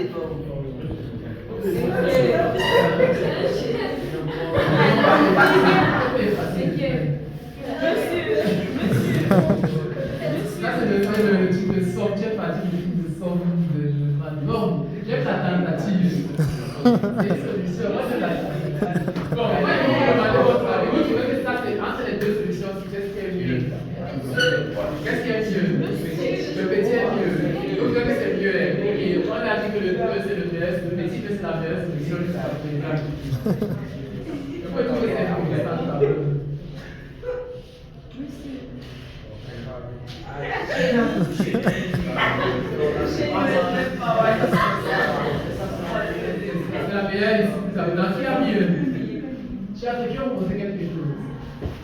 Ça, c'est le truc de somme. Tu es parti du truc de somme de non, j'aime la tentative. C'est une solution. Moi, je la bon, moi, je vais vous demander votre avis. Vous trouvez que ça, c'est entre les deux solutions, qu'est-ce qui est mieux? Qu'est-ce qui est mieux? Le petit est mieux. Vous trouvez que c'est mieux? Et on a dit que le 2 c'est le meilleur, le petit c'est la meilleure solution jusqu'à présent. Pourquoi vous trouvez que c'est mieux? C'est la meilleure ici, ça veut dire qu'il y a mieux. Chers de Dieu, on sait quelque chose.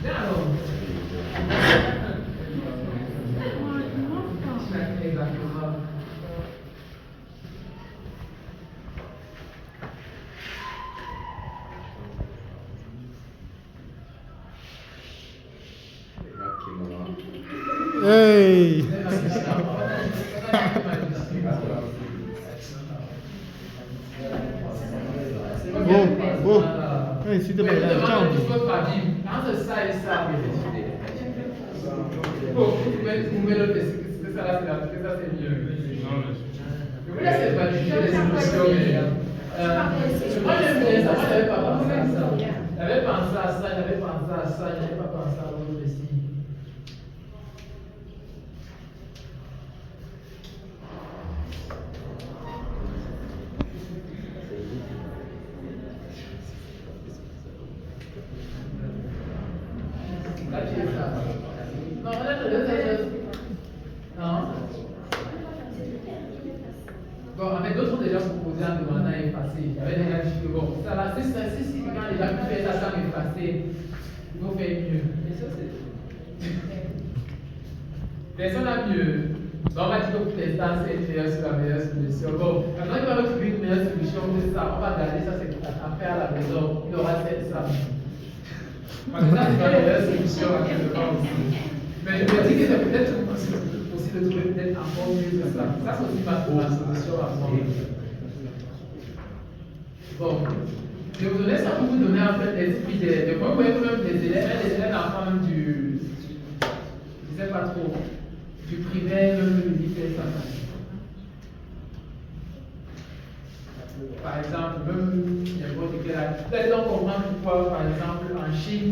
Viens alors. Exactement. Hey! Bon. Hey, s'il te plaît, ciao. Entre ça et ça, vous pouvez le laisser, que ça c'est mieux. Je vous laisse valider les solutions, mais moi j'aime bien ça, moi j'avais pas pensé à ça. J'avais pensé à ça, j'avais pas pensé à l'autre ici. Non, non. Bon, avec d'autres ont déjà proposé en demandant à effacer. Il y avait déjà dit que bon, ça là, si quelqu'un a déjà pu faire ça sans effacer, il faut faire mieux. Mais ça, c'est. Personne n'a mieux. Donc, on va dire que pour l'instant, c'est la meilleure solution. Bon, maintenant, il va retrouver une meilleure solution que ça. On va garder ça, c'est à faire à la maison. Il aura fait ça. Parce que ça, c'est la meilleure solution à quelque part aussi. Mais je me dis que c'est peut-être possible de trouver peut-être encore mieux que ça. Ça, c'est aussi ma solution à moi. Bon, je vous donner ça pour vous donner en fait l'esprit des. Vous voyez même des élèves enfants même du. Je ne sais pas trop. Du primaire, même le lycée, ça. Par exemple, même n'importe quel âge. Peut-être on comprend pourquoi, par exemple, en Chine,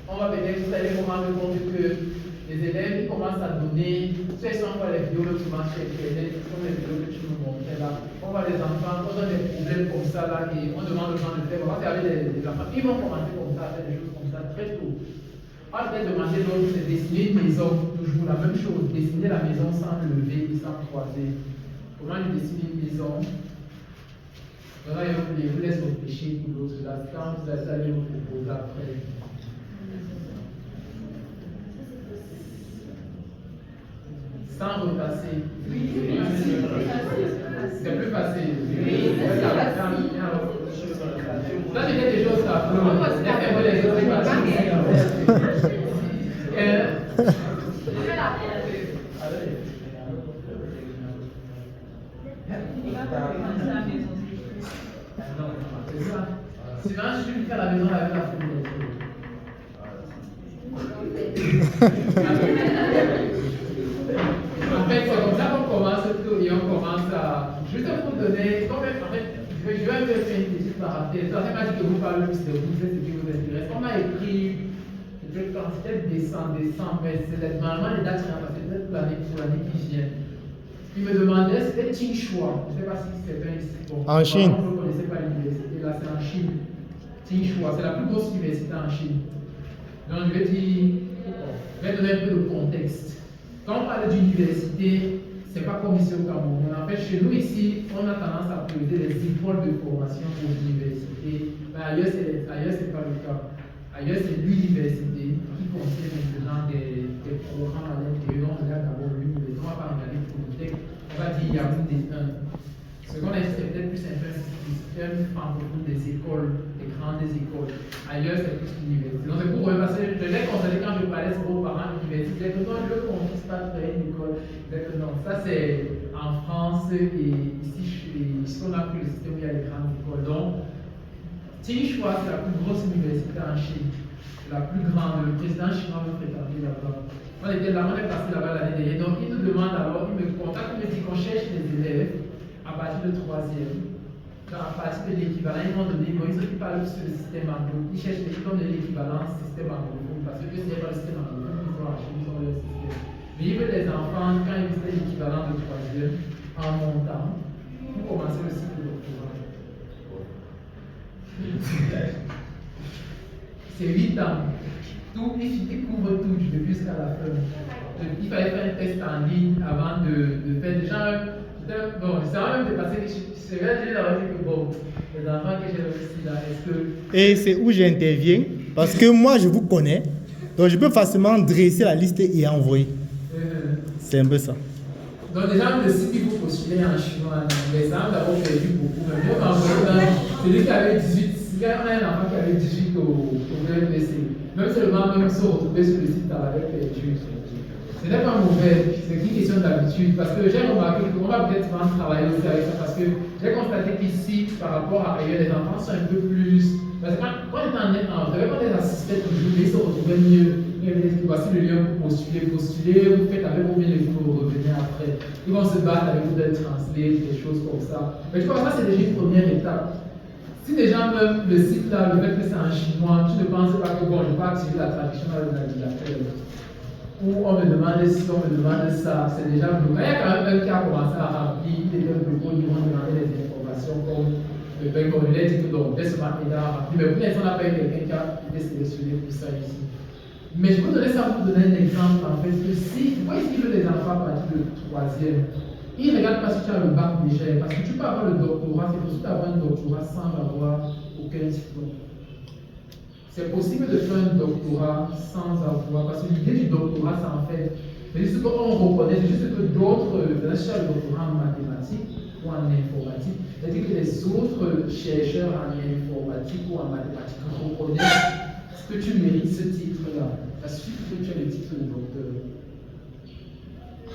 on va peut-être vous allez comprendre compte que les élèves ils commencent à donner, soit ils sont encore les vidéos que tu marches sur Internet, comme les vidéos que tu me montrais là. On voit les enfants, on a des problèmes comme ça là, et on demande aux gens de faire. On va regarder les enfants, ils vont commencer comme ça, à faire des choses comme ça très tôt. On va peut-être demander l'autre, c'est dessiner une maison, toujours la même chose, dessiner la maison sans lever et sans croiser. Comment je dessine une maison? Maintenant, je vous laisse réfléchir pour l'autre là. Quand vous allez vous proposer après. Sans repasser. C'est plus facile. Ça, j'ai fait des choses à faire. Les autres sinon, je suis venu à la maison avec la foule. En fait, c'est comme ça qu'on commence tout et on commence à. Juste pour donner. En fait, je vais un peu faire une petite parenthèse. Ça ne m'a dit que vous parlez plus de vous, c'est ce qui vous intéresse. On m'a écrit, peut-être décembre, mais c'est normalement les dates sont passées, peut-être pour l'année qui vient. Il me demandait, c'était Tsinghua. Je ne sais pas si c'est bien ici. Bon, en Chine. Vous ne connaissez pas l'université, là c'est en Chine. Tsinghua, c'est la plus grosse université en Chine. Donc je vais dire, je vais donner un peu de contexte. Quand on parle d'université, ce n'est pas comme ici au Cameroun. En fait, chez nous ici, on a tendance à prioriser les écoles de formation aux universités. Mais ailleurs, ce n'est pas le cas. Ailleurs, c'est l'université qui contient maintenant des programmes à l'intérieur. On regarde d'abord l'université, on ne va pas regarder Polytech, on va dire Yaoundé 1. Ce qu'on a dit, c'est peut-être plus un système francophone des écoles, des grandes écoles. Ailleurs, c'est plus l'université. Donc, c'est pour parce que je l'ai constaté quand je parlais aux parents de l'université, que non, je ne consiste pas à créer une école. Non, ça c'est en France et ici puisqu'on a pris le système où il y a les grandes écoles. Donc, Tsinghua, c'est la plus grosse université en Chine, la plus grande. Le président chinois veut fréquenter là-bas. On était là, on est passé là-bas l'année dernière. Donc, il nous demande alors, il me contacte, il me dit qu'on cherche des élèves à partir de 3e. À partir de l'équivalent, ils m'ont donné, bon, ils parlent sur le système anglophone. Ils cherchent des gens de l'équivalent système anglophone. Parce que c'est pas le système anglophone, ils ont acheté, ils ont le système. Mais ils veulent les enfants, quand ils font l'équivalent de 3e, en montant, pour commencer le cycle de doctorat. C'est 8 ans. Tout, il couvre tout du début jusqu'à la fin. Il fallait faire un test en ligne avant de faire déjà. Bon, ça va même dépasser. Je vais leur dire que bon, les enfants que j'ai réussi là, est-ce que. Et c'est où j'interviens parce que moi je vous connais, donc je peux facilement dresser la liste et envoyer. C'est un peu ça. Donc déjà, le site il faut postuler en chinois. Les gens d'abord perdu beaucoup. Mais moi, en vrai, celui qui avait 18, on a un enfant qui avait 18 au VMDC. Même seulement même se retrouver sur le site, on avait perdu. Ce n'est pas mauvais, c'est une question d'habitude. Parce que j'ai remarqué qu'on va peut-être travailler aussi avec ça. Parce que j'ai constaté qu'ici, par rapport à ailleurs, les enfants sont un peu plus. Parce que quand on est en vrai, quand on est assisté toujours, ils se retrouvaient mieux. Voici le lien pour postuler, vous faites avec vos mails et vous revenez après. Ils vont se battre avec vous d'être translate, des choses comme ça. Mais tu vois, ça c'est déjà une première étape. Si déjà même le site là, le fait que c'est en chinois, tu ne penses pas que bon, je vais activer la traduction dans le navigateur. Ou on me demande si on me demande ça, c'est déjà bloqué. Il y a quand même un qui a commencé à remplir, il était un peu ils vont demander des informations comme le bain comme il a dit que donc, laisse-moi aider à remplir. Mais pour l'instant, on n'a pas eu quelqu'un qui a été sélectionné pour ça ici. Mais je peux donner ça pour vous donner un exemple en fait. Que si, moi ici, je veux des enfants à partir de 3e, ils ne regardent pas si tu as le bac déjà. Parce que tu peux avoir le doctorat, c'est possible d'avoir un doctorat sans avoir aucun diplôme. C'est possible de faire un doctorat sans avoir, parce que l'idée du doctorat, c'est en fait, c'est juste qu'on reconnaît, c'est juste que d'autres, le doctorat en mathématiques ou en informatique, c'est-à-dire que les autres chercheurs en informatique ou en mathématiques reconnaissent que tu mérites ce titre-là. Ça suffit que tu aies le titre de docteur.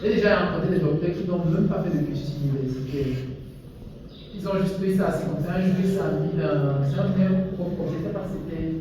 J'ai déjà rencontré des docteurs qui n'ont même pas fait de cursus universitaire. Ils ont juste pris ça, c'est comme ça, juste pris ça, c'est un prof, je ne sais pas si c'était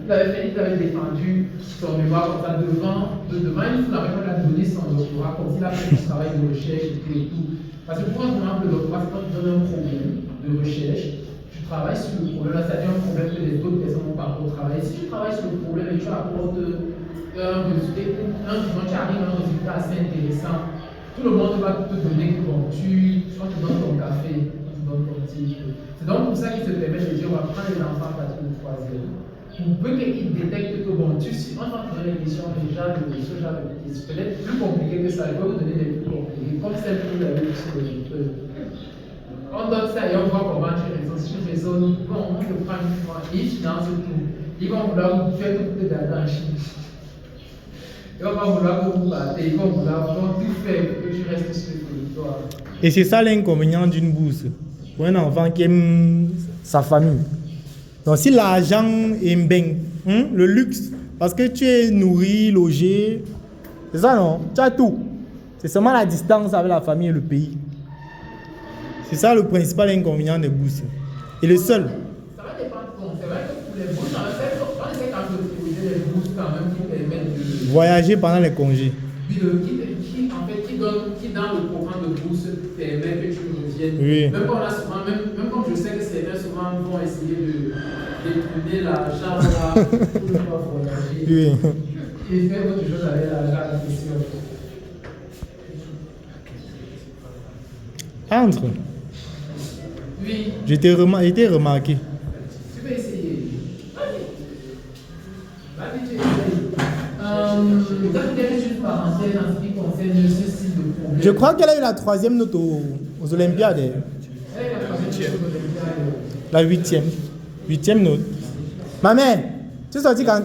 il avait défendu son mémoire comme ça devant il a donné son doctorat, comme s'il a fait du travail de recherche et tout. Parce que pour un le doctorat, c'est quand tu donnes un problème de recherche, tu travailles sur le problème, c'est-à-dire un problème que les autres personnes n'ont pas encore travaillé. Si tu travailles sur le problème et tu apportes un résultat, tu arrives à un résultat assez intéressant, tout le monde va te donner que bon, tu donnes ton café. C'est donc pour ça qu'il se permet de dire on va prendre les enfants à partir du 3e. Pour peu qu'ils détectent que bon, tu sais, on va faire l'émission déjà de ce genre de questions. Peut-être plus compliqué que ça, il va vous donner des plus compliqués, comme celle que vous avez sur le jeu. On donne ça et on voit comment tu raisonnes. Si tu raisonnes, bon, on te prend une fois et tu danses tout. Ils vont vouloir vous faire tout de dans Chine. Ils vont pas vouloir que vous partez, ils vont vouloir tout faire pour que tu restes sur le territoire. Et c'est ça l'inconvénient d'une bourse. Pour un enfant qui aime sa famille. Donc si l'argent est bien, le luxe, parce que tu es nourri, logé, c'est ça non? Tu as tout. C'est seulement la distance avec la famille et le pays. C'est ça le principal inconvénient des bourses. Et le seul. Ça va dépendre. C'est vrai que pour les bourses, on essaie quand même de prioriser les bourses quand même qui permettent de voyager pendant les congés. Qui dans le programme de bourse permet que tu reviennes. Oui. Même comme je sais que certains souvent vont essayer de détourner l'argent là pour pouvoir voyager. Oui. Et faire autre chose avec l'argent en question. Entre. Oui. J'étais remarqué. Tu peux essayer. Vas-y, tu essayes. Juste une parenthèse en ce qui concerne ce style de problème. Je crois qu'elle a eu la 3e note aux Olympiades. Elle a eu la 3e note aux Olympiades. La 8e. 8e note. Ma mère, tu es sorti quand?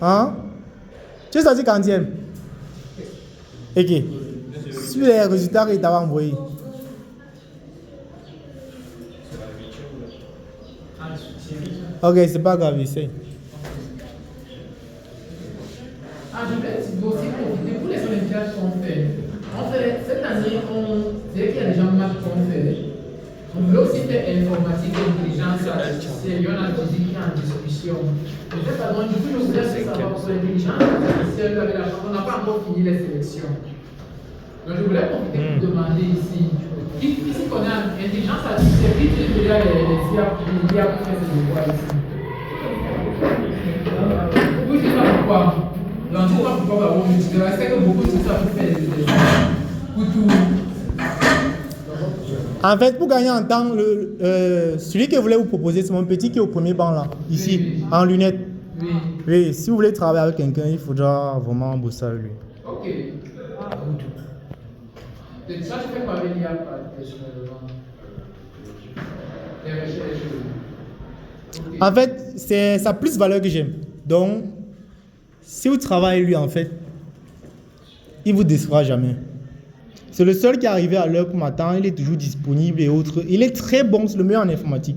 Hein? Tu es sorti quantième? Ok. Sur les résultats qu'il t'avait envoyés. Ok, c'est pas grave, essaye. Je vais aussi profiter pour les Olympiades qu'on fait. En fait, cette année, dès qu'il y a des gens matchs qu'on fait, On voulait aussi faire informatique et intelligence artificielle. Il y en a qui disent qu'il y a en discussion. Peut-être, pardon, du coup, je voudrais savoir pour l'intelligence artificielle, on n'a pas encore fini les sélections. Donc, je voulais profiter pour demander ici. Ici, qu'on a intelligence artificielle, qui utilise déjà les IA pour faire ses devoirs ici? Oui, je ne sais pas pourquoi. Donc, je ne sais pas pourquoi, je sais que beaucoup de ça pour faire des pour tout. En fait, pour gagner en temps, celui que je voulais vous proposer, c'est mon petit qui est au premier banc là, ici, en lunettes. Oui. Oui, si vous voulez travailler avec quelqu'un, il faudra vraiment bosser avec lui. Ok. Ça, tu fais quoi avec l'IA personnellement? Les recherches. Okay. En fait, c'est sa plus valeur que j'aime. Donc, si vous travaillez lui, en fait, il ne vous décevra jamais. C'est le seul qui est arrivé à l'heure pour m'attendre, il est toujours disponible et autres. Il est très bon, c'est le meilleur en informatique.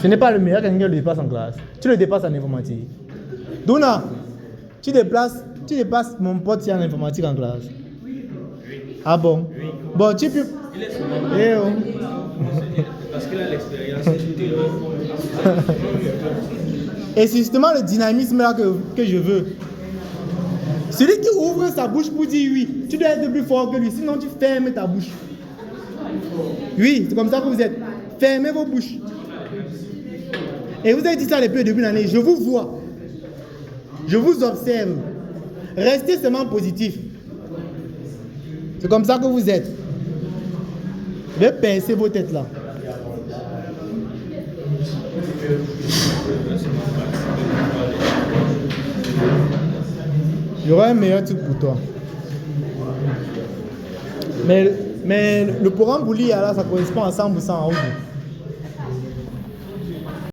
Ce n'est pas le meilleur quelqu'un qui le dépasse en classe. Tu le dépasses en informatique. Duna, tu dépasses mon pote qui est en informatique en classe. Ah bon? Oui. Bon, tu peux... Il est souvent Eh oh. parce qu'il a l'expérience. Et c'est justement le dynamisme là que je veux. Celui qui ouvre sa bouche pour dire oui, tu dois être plus fort que lui, sinon tu fermes ta bouche. Oui, c'est comme ça que vous êtes. Fermez vos bouches. Et vous avez dit ça depuis le début de l'année. Je vous vois. Je vous observe. Restez seulement positif. C'est comme ça que vous êtes. Je vais pincer vos têtes là. J'aurai un meilleur truc pour toi. Mais le programme Bouli, là, ça correspond à 100% en haut.